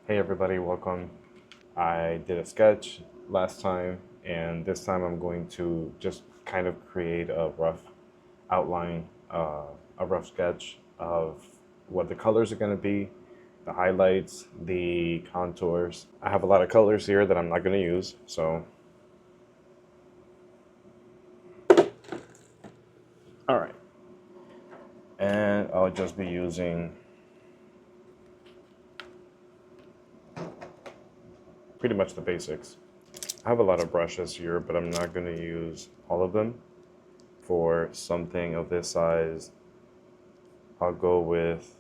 Hey everybody, welcome. I did a sketch last time, and this time I'm going to just kind of create a rough outline, a rough sketch of what the colors are going to be, the highlights, the contours. I have a lot of colors here that I'm not going to use, so. All right. And I'll just be using pretty much the basics. I have a lot of brushes here, but I'm not going to use all of them. For something of this size, I'll go with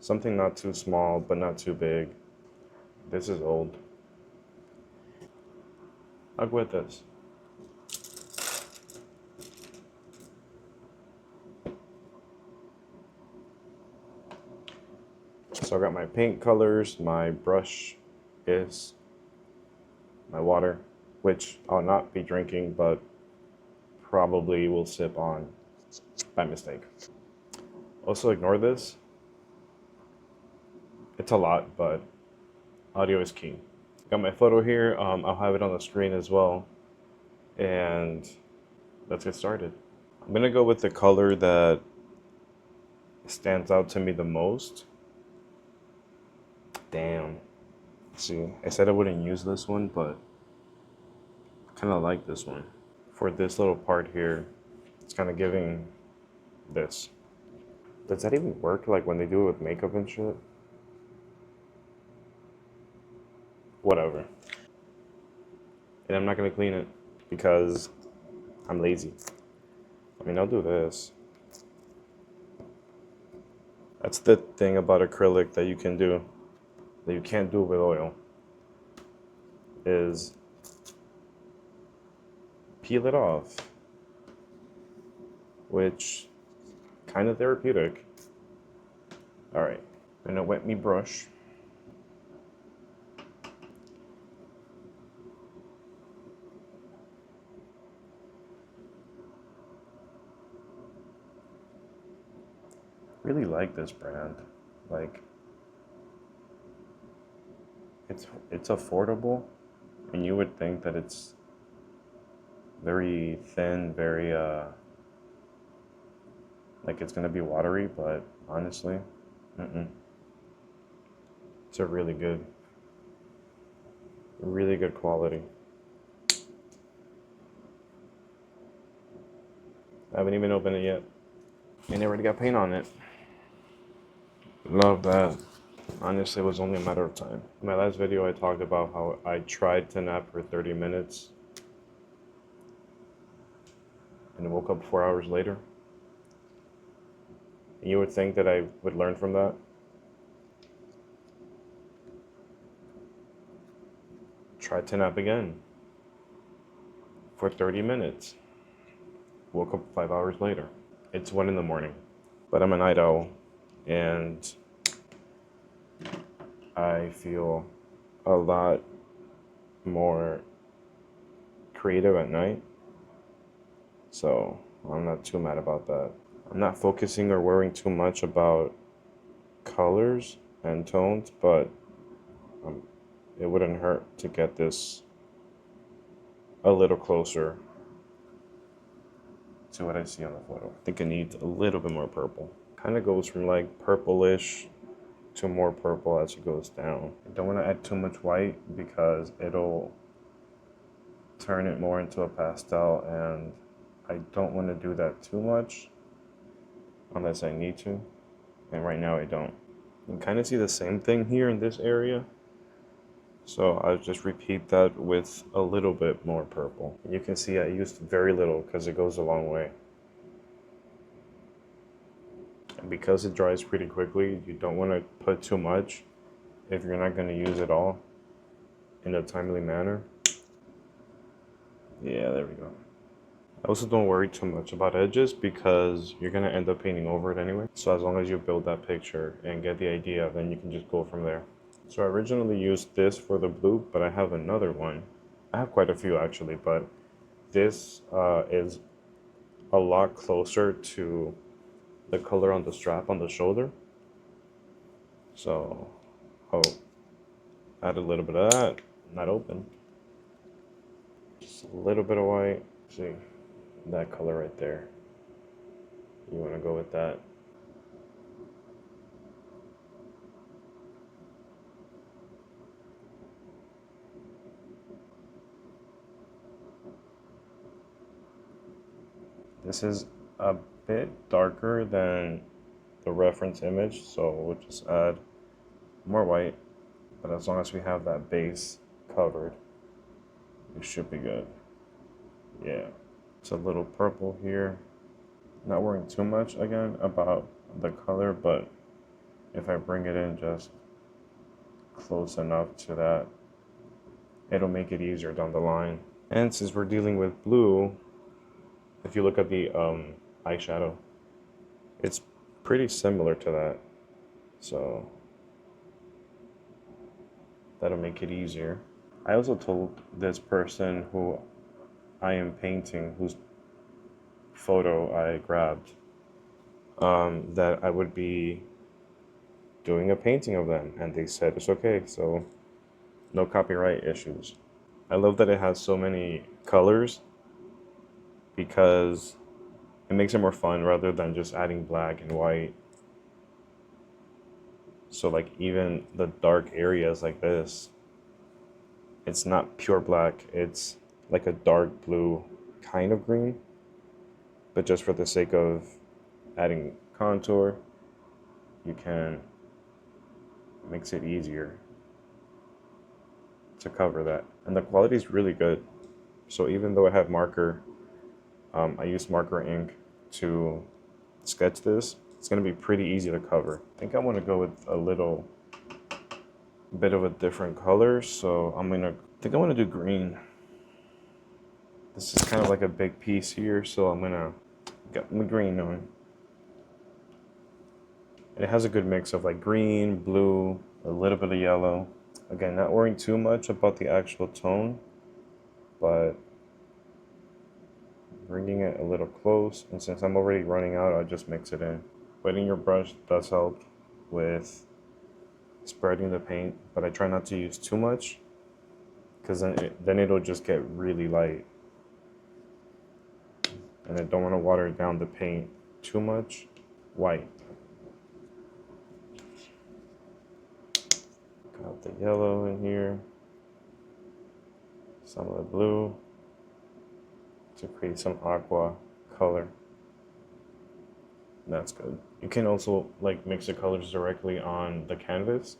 something not too small, but not too big. This is old. I'll go with this. So I got my paint colors, my brush is my water, which I'll not be drinking, but probably will sip on by mistake. Also ignore this. It's a lot, but audio is key. Got my photo here. I'll have it on the screen as well. And let's get started. I'm gonna go with the color that stands out to me the most. Damn. See, I said I wouldn't use this one, but I kind of like this one. For this little part here, it's kind of giving this. Does that even work, like when they do it with makeup and shit? Whatever. And I'm not gonna clean it because I'm lazy. I mean, I'll do this. That's the thing about acrylic that you can do, that you can't do with oil, is peel it off, which kind of therapeutic. All right, I'm gonna wet me brush. Really like this brand. Like, it's affordable, and you would think that it's very thin, very like it's gonna be watery, but honestly, it's a really good quality. I haven't even opened it yet, and it already got paint on it. Love that. Honestly, it was only a matter of time. In my last video, I talked about how I tried to nap for 30 minutes and woke up 4 hours later. And you would think that I would learn from that. Tried to nap again for 30 minutes. Woke up 5 hours later. It's 1 in the morning, but I'm a night owl, and I feel a lot more creative at night. So I'm not too mad about that. I'm not focusing or worrying too much about colors and tones, but it wouldn't hurt to get this a little closer to what I see on the photo. I think it needs a little bit more purple. Kind of goes from like purplish to more purple as it goes down. I don't want to add too much white because it'll turn it more into a pastel, and I don't want to do that too much unless I need to, and right now I don't. You can kind of see the same thing here in this area, so I'll just repeat that with a little bit more purple. You can see I used very little because it goes a long way. And because it dries pretty quickly, you don't want to put too much if you're not going to use it all in a timely manner. Yeah, there we go. I also don't worry too much about edges because you're going to end up painting over it anyway. So as long as you build that picture and get the idea, then you can just go from there. So I originally used this for the blue, but I have another one. I have quite a few actually, but this is a lot closer to the color on the strap on the shoulder. So I'll Add a little bit of that. Not open. Just a little bit of white. See that color right there. You want to go with that. This is a bit darker than the reference image, so we'll just add more white. But as long as we have that base covered, it should be good. Yeah, it's a little purple here. Not worrying too much again about the color, but if I bring it in just close enough to that, it'll make it easier down the line. And since we're dealing with blue, if you look at the eyeshadow, it's pretty similar to that. So that'll make it easier. I also told this person who I am painting, whose photo I grabbed, that I would be doing a painting of them, and they said it's okay, so no copyright issues. I love that it has so many colors because it makes it more fun rather than just adding black and white. So like even the dark areas like this, it's not pure black, it's like a dark blue kind of green, but just for the sake of adding contour, you can makes it easier to cover that. And the quality is really good. So even though I have marker, I use marker ink to sketch this, it's gonna be pretty easy to cover. I think I wanna go with a little bit of a different color, so I think I wanna do green. This is kind of like a big piece here, so I'm gonna get my green on. And it has a good mix of like green, blue, a little bit of yellow. Again, not worrying too much about the actual tone, but bringing it a little close. And since I'm already running out, I'll just mix it in. Wetting your brush does help with spreading the paint, but I try not to use too much because then it'll just get really light. And I don't want to water down the paint too much. White. Got the yellow in here. Some of the blue to create some aqua color. That's good. You can also like mix the colors directly on the canvas.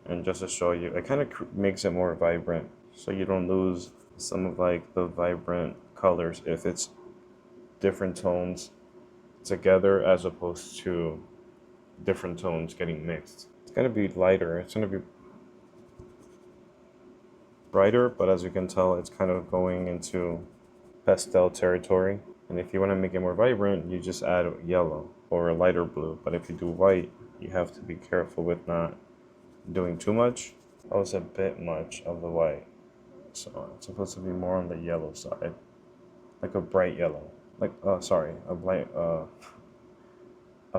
And just to show you, it kind of makes it more vibrant, so you don't lose some of like the vibrant colors if it's different tones together as opposed to different tones getting mixed. It's gonna be lighter, it's gonna be brighter, but as you can tell, it's kind of going into pastel territory. And if you want to make it more vibrant, you just add yellow or a lighter blue. But if you do white, you have to be careful with not doing too much. That was a bit much of the white, so it's supposed to be more on the yellow side, like a bright yellow, like a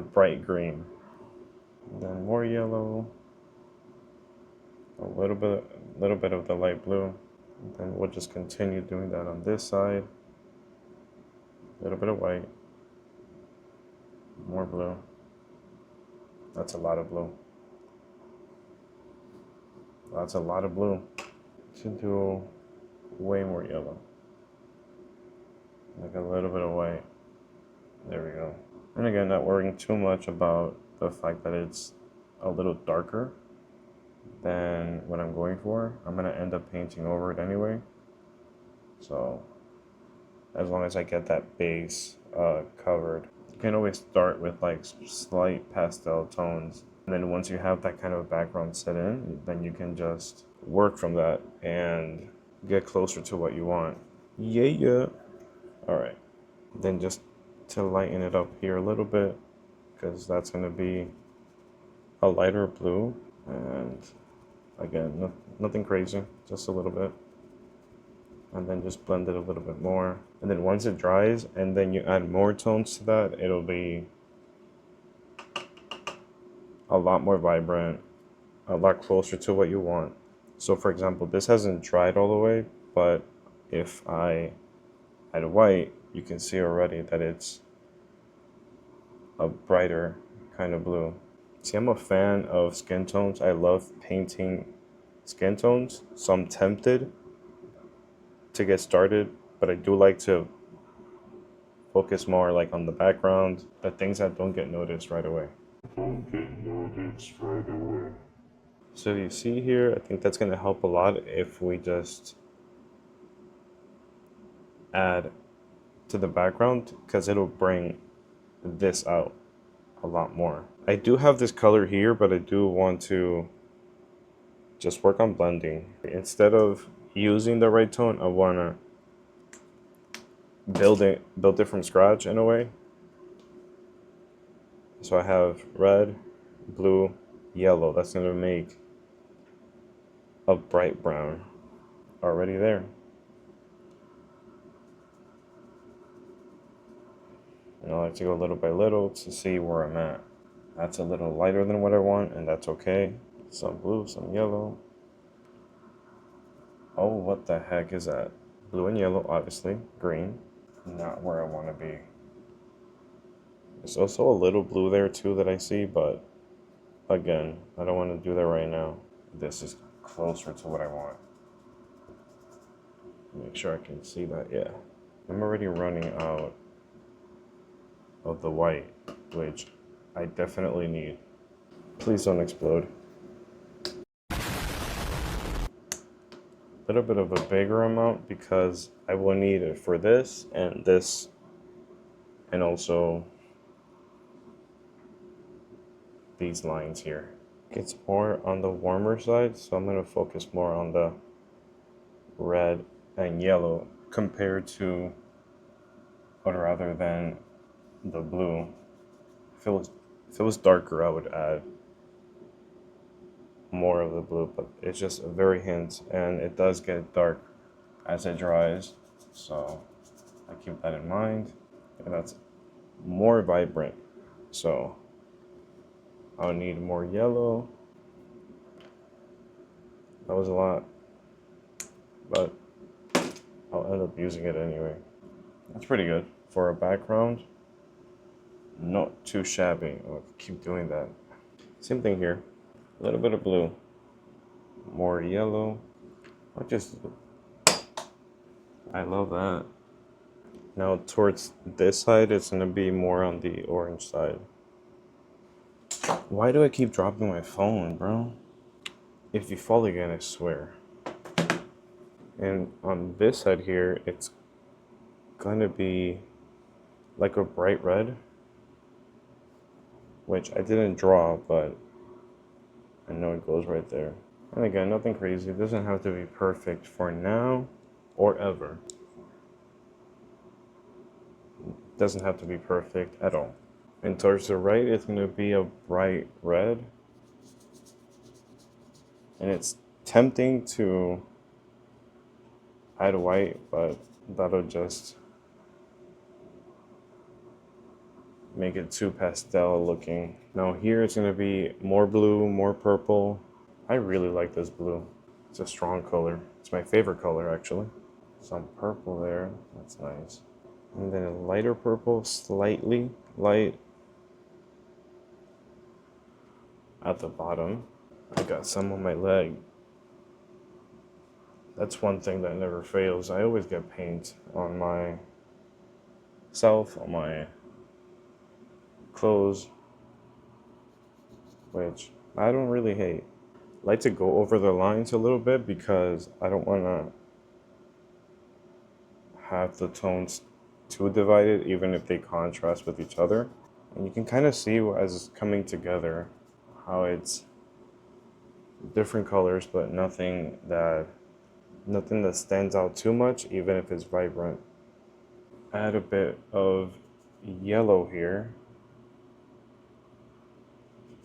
bright green. And then more yellow, a little bit of the light blue. And then we'll just continue doing that on this side. A little bit of white, more blue. That's a lot of blue. That's a lot of blue. Should do way more yellow. Like a little bit of white. There we go. And again, not worrying too much about the fact that it's a little darker than what I'm going for. I'm gonna end up painting over it anyway. So as long as I get that base covered. You can always start with like slight pastel tones. And then once you have that kind of background set in, then you can just work from that and get closer to what you want. Yeah. All right. Then just to lighten it up here a little bit, because that's going to be a lighter blue. And again, nothing crazy, just a little bit. And then just blend it a little bit more. And then once it dries and then you add more tones to that, it'll be a lot more vibrant a lot closer to what you want. So for example, this hasn't dried all the way, but if I add white, you can see already that it's a brighter kind of blue. See, I'm a fan of skin tones. I love painting skin tones, so I'm tempted to get started, but I do like to focus more like on the background, the things that don't get noticed right away. So you see here, I think that's going to help a lot if we just add to the background, because it'll bring this out a lot more. I do have this color here, but I do want to just work on blending. Instead of using the right tone, I want to build it from scratch in a way. So I have red, blue, yellow. That's going to make a bright brown already there. And I like to go little by little to see where I'm at. That's a little lighter than what I want, and that's okay. Some blue, some yellow. Oh, what the heck is that? Blue and yellow, obviously. Green, not where I want to be. There's also a little blue there too that I see, but again, I don't want to do that right now. This is closer to what I want. Make sure I can see that, yeah. I'm already running out of the white, which I definitely need. Please don't explode. A little bit of a bigger amount because I will need it for this, and also these lines here. It's more on the warmer side, so I'm going to focus more on the red and yellow compared to, or rather than the blue. If it was darker, I would add more of the blue, but it's just a very hint, and it does get dark as it dries, so I keep that in mind. And that's more vibrant, so I'll need more yellow. That was a lot, but I'll end up using it anyway. That's pretty good for a background. Not too shabby. I'll keep doing that. Same thing here. A little bit of blue, more yellow. I love that. Now towards this side, it's gonna be more on the orange side. Why do I keep dropping my phone, bro? If you fall again, I swear. And on this side here, it's gonna be like a bright red, which I didn't draw, but I know it goes right there. And again, nothing crazy. It doesn't have to be perfect for now or ever. It doesn't have to be perfect at all. And towards the right, it's going to be a bright red. And it's tempting to add white, but that'll just make it too pastel looking. Now here it's going to be more blue, more purple. I really like this blue. It's a strong color. It's my favorite color, actually. Some purple there. That's nice. And then a lighter purple, slightly light at the bottom. I got some on my leg. That's one thing that never fails. I always get paint on myself, on my clothes, which I don't really hate. I like to go over the lines a little bit because I don't want to have the tones too divided, even if they contrast with each other. And you can kind of see as it's coming together how it's different colors, but nothing that stands out too much, even if it's vibrant. Add a bit of yellow here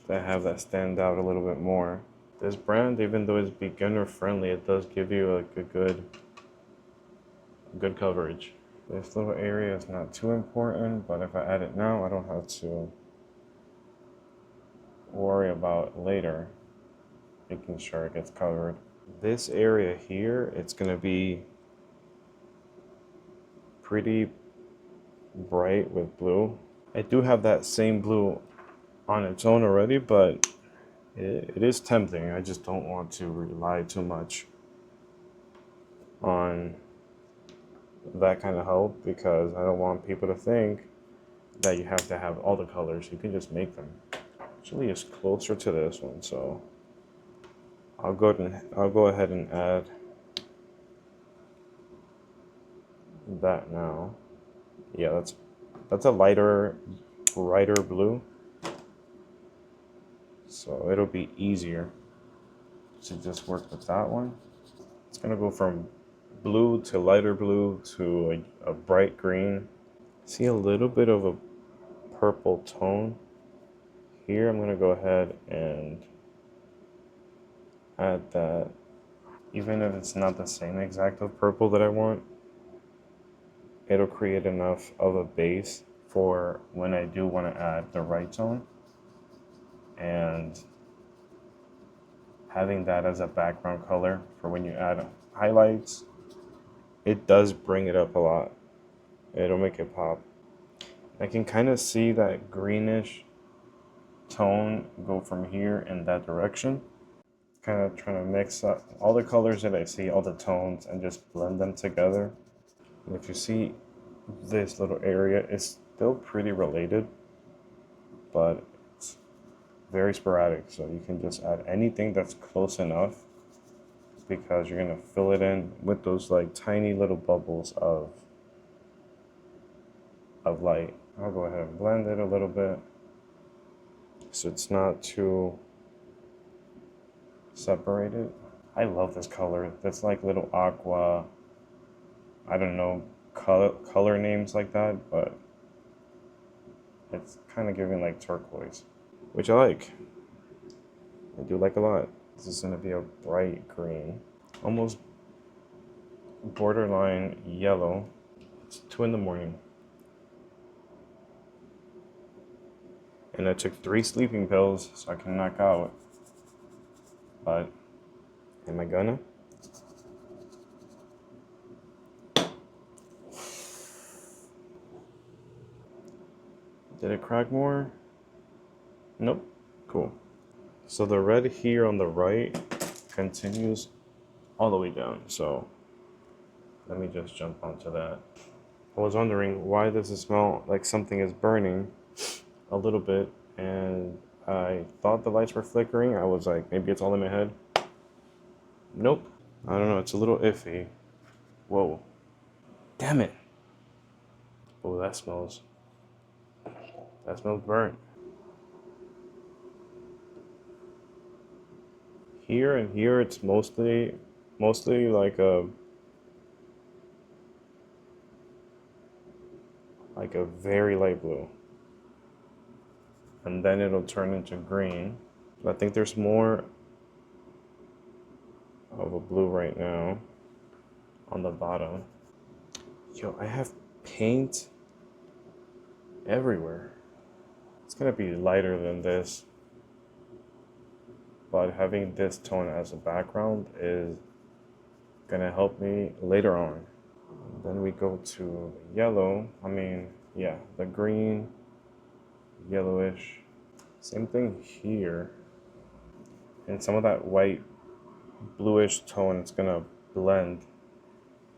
to have that stand out a little bit more. This brand, even though it's beginner friendly, it does give you like a good coverage. This little area is not too important, but if I add it now, I don't have to worry about later. making sure it gets covered. This area here, it's gonna be pretty bright with blue. I do have that same blue on its own already, but it is tempting. I just don't want to rely too much on that kind of help because I don't want people to think that you have to have all the colors. You can just make them. Actually, it's closer to this one, so I'll go ahead and add that now. Yeah, that's a lighter, brighter blue, so it'll be easier to just work with that one. It's gonna go from blue to lighter blue to a bright green. See a little bit of a purple tone here. I'm gonna go ahead and add that. Even if it's not the same exact of purple that I want, it'll create enough of a base for when I do want to add the right tone. And having that as a background color for when you add highlights, it does bring it up a lot. It'll make it pop. I can kind of see that greenish tone go from here in that direction. Kind of trying to mix up all the colors that I see, all the tones, and just blend them together. And if you see this little area, it's still pretty related, but it's very sporadic. So you can just add anything that's close enough because you're gonna fill it in with those like tiny little bubbles of light. I'll go ahead and blend it a little bit so it's not too separated. I love this color. That's like little aqua, I don't know color names like that, but it's kind of giving like turquoise, which I like. I do like a lot. This is going to be a bright green, almost borderline yellow. It's 2 in the morning. And I took 3 sleeping pills so I can knock out. But am I gonna? Did it crack more? Nope. Cool. So the red here on the right continues all the way down. So let me just jump onto that. I was wondering why does it smell like something is burning a little bit, and I thought the lights were flickering. I was like, maybe it's all in my head. Nope. I don't know. It's a little iffy. Whoa. Damn it. Oh, that smells burnt. Here and here, it's mostly like a very light blue, and then it'll turn into green. I think there's more of a blue right now on the bottom. Yo, I have paint everywhere. It's gonna be lighter than this, but having this tone as a background is gonna help me later on. Then we go to yellow. The green, yellowish. Same thing here. And some of that white, bluish tone is gonna blend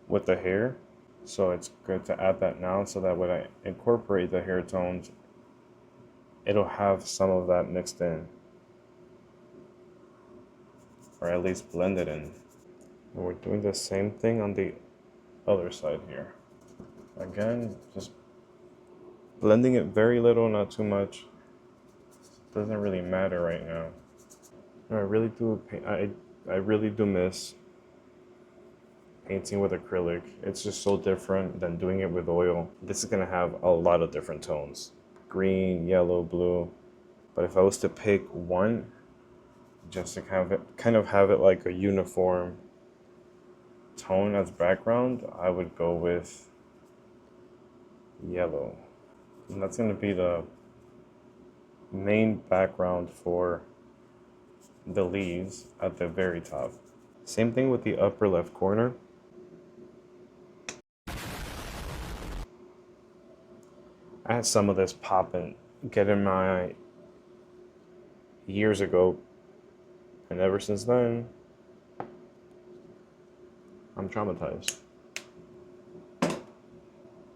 with the hair. So it's good to add that now so that when I incorporate the hair tones, it'll have some of that mixed in. Or at least blended in. And we're doing the same thing on the other side here. Again, just blending it very little, not too much. Doesn't really matter right now. I really do miss painting with acrylic. It's just so different than doing it with oil. This is gonna have a lot of different tones. Green, yellow, blue. But if I was to pick one, just to kind of have it like a uniform tone as background, I would go with yellow. And that's going to be the main background for the leaves at the very top. Same thing with the upper left corner. I had some of this popping, get in my eye years ago, and ever since then, I'm traumatized.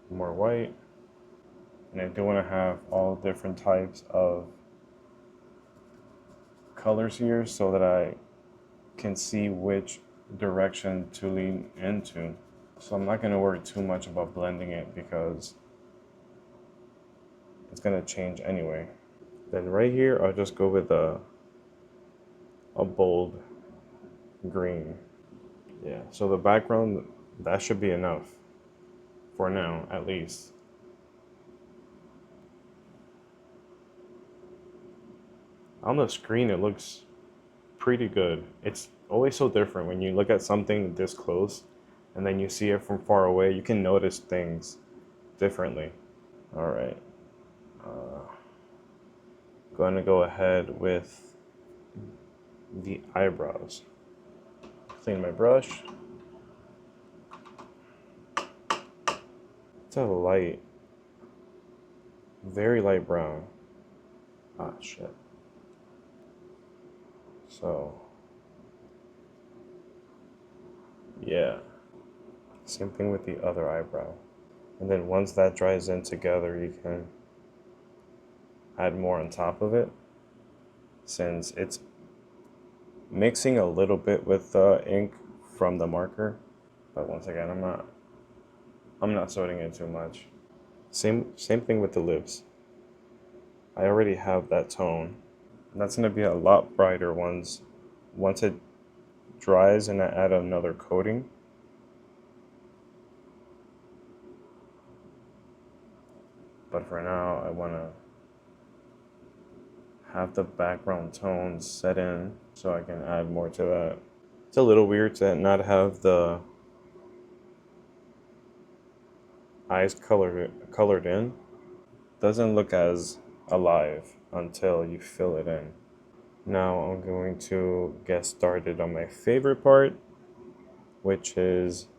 More white, and I do want to have all different types of colors here so that I can see which direction to lean into. So I'm not going to worry too much about blending it because it's going to change anyway. Then right here, I'll just go with a bold green. Yeah, so the background, that should be enough for now, at least. On the screen, it looks pretty good. It's always so different when you look at something this close and then you see it from far away. You can notice things differently. All right. Going to go ahead with the eyebrows. Clean my brush. It's a light, very light brown. Ah, shit. So, yeah. Same thing with the other eyebrow. And then once that dries in together, you can add more on top of it, since it's mixing a little bit with the ink from the marker. But once again, I'm not sweating it too much. Same thing with the lips. I already have that tone. And that's gonna be a lot brighter once it dries and I add another coating. But for now, I wanna have the background tones set in so I can add more to that. It's a little weird to not have the eyes colored in. Doesn't look as alive until you fill it in. Now I'm going to get started on my favorite part, which is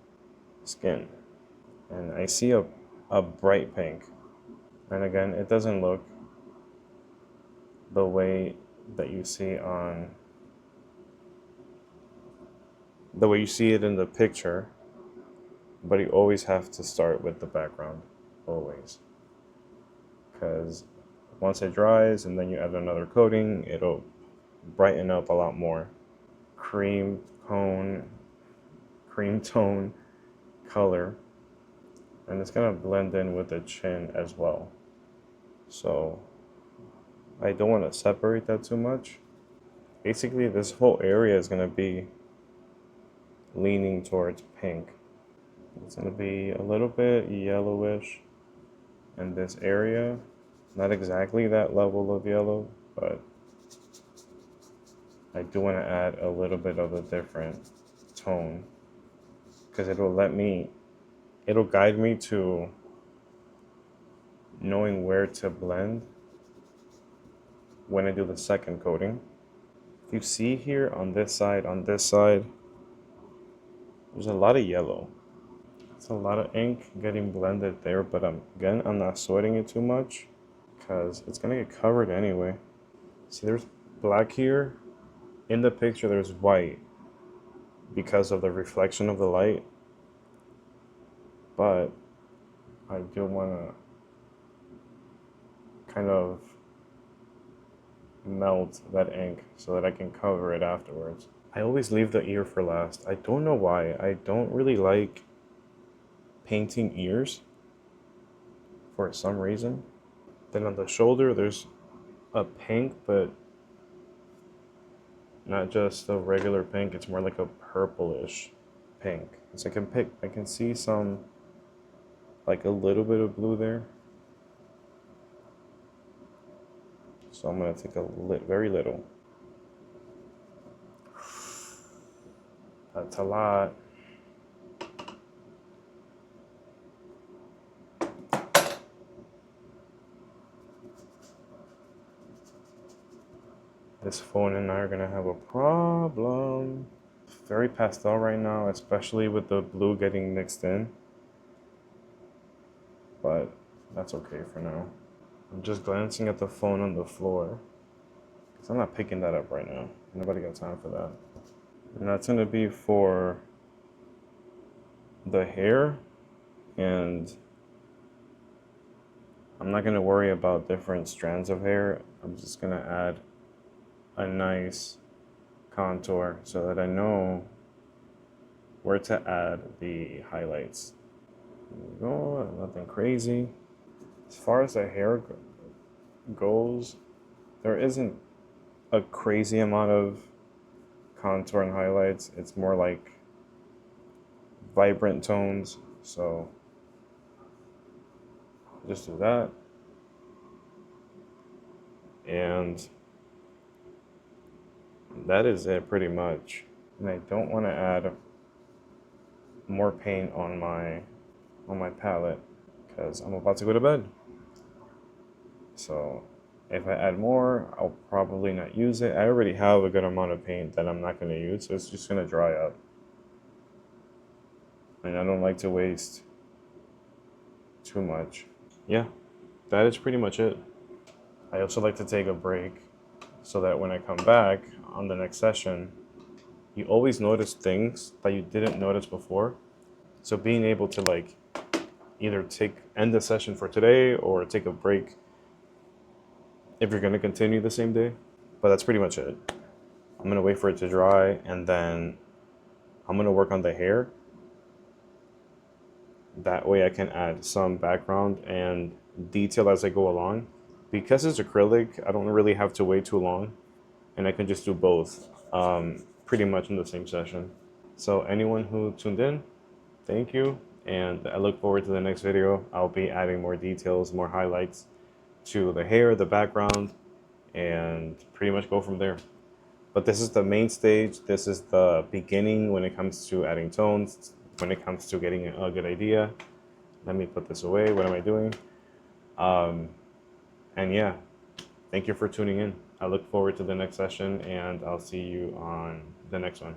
skin. And I see a bright pink. And again, it doesn't look the way that you see on the way you see it in the picture, but you always have to start with the background, always. Because once it dries and then you add another coating, it'll brighten up a lot more. Cream tone color, and it's gonna blend in with the chin as well. So I don't want to separate that too much. Basically, this whole area is gonna be leaning towards pink. It's gonna be a little bit yellowish in this area. Not exactly that level of yellow, but I do want to add a little bit of a different tone because it'll guide me to knowing where to blend when I do the second coating. If you see here on this side, there's a lot of yellow. It's a lot of ink getting blended there, but I'm not sweating it too much because it's gonna get covered anyway. See, there's black here. In the picture, there's white because of the reflection of the light, but I do want to kind of melt that ink so that I can cover it afterwards. I always leave the ear for last. I don't know why. I don't really like painting ears for some reason. Then on the shoulder, there's a pink, but not just a regular pink. It's more like a purplish pink. So I can see some, like a little bit of blue there. So I'm gonna take very little. That's a lot. This phone and I are gonna have a problem. Very pastel right now, especially with the blue getting mixed in. But that's okay for now. I'm just glancing at the phone on the floor, because I'm not picking that up right now. Nobody got time for that. And that's gonna be for the hair, and I'm not gonna worry about different strands of hair. I'm just gonna add a nice contour so that I know where to add the highlights. There we go, nothing crazy. As far as the hair goes, there isn't a crazy amount of contour and highlights. It's more like vibrant tones, so just do that. And that is it pretty much. And I don't want to add more paint on my palette because I'm about to go to bed. So if I add more, I'll probably not use it. I already have a good amount of paint that I'm not going to use, so it's just going to dry up. And I don't like to waste too much. Yeah, that is pretty much it. I also like to take a break so that when I come back on the next session, you always notice things that you didn't notice before. So being able to like either end the session for today or take a break if you're gonna continue the same day. But that's pretty much it. I'm gonna wait for it to dry and then I'm gonna work on the hair. That way I can add some background and detail as I go along. Because it's acrylic, I don't really have to wait too long and I can just do both pretty much in the same session. So anyone who tuned in, thank you. And I look forward to the next video. I'll be adding more details, more highlights to the hair, the background, and pretty much go from there. But this is the main stage. This is the beginning when it comes to adding tones, when it comes to getting a good idea. Let me put this away. What am I doing? And yeah, thank you for tuning in. I look forward to the next session and I'll see you on the next one.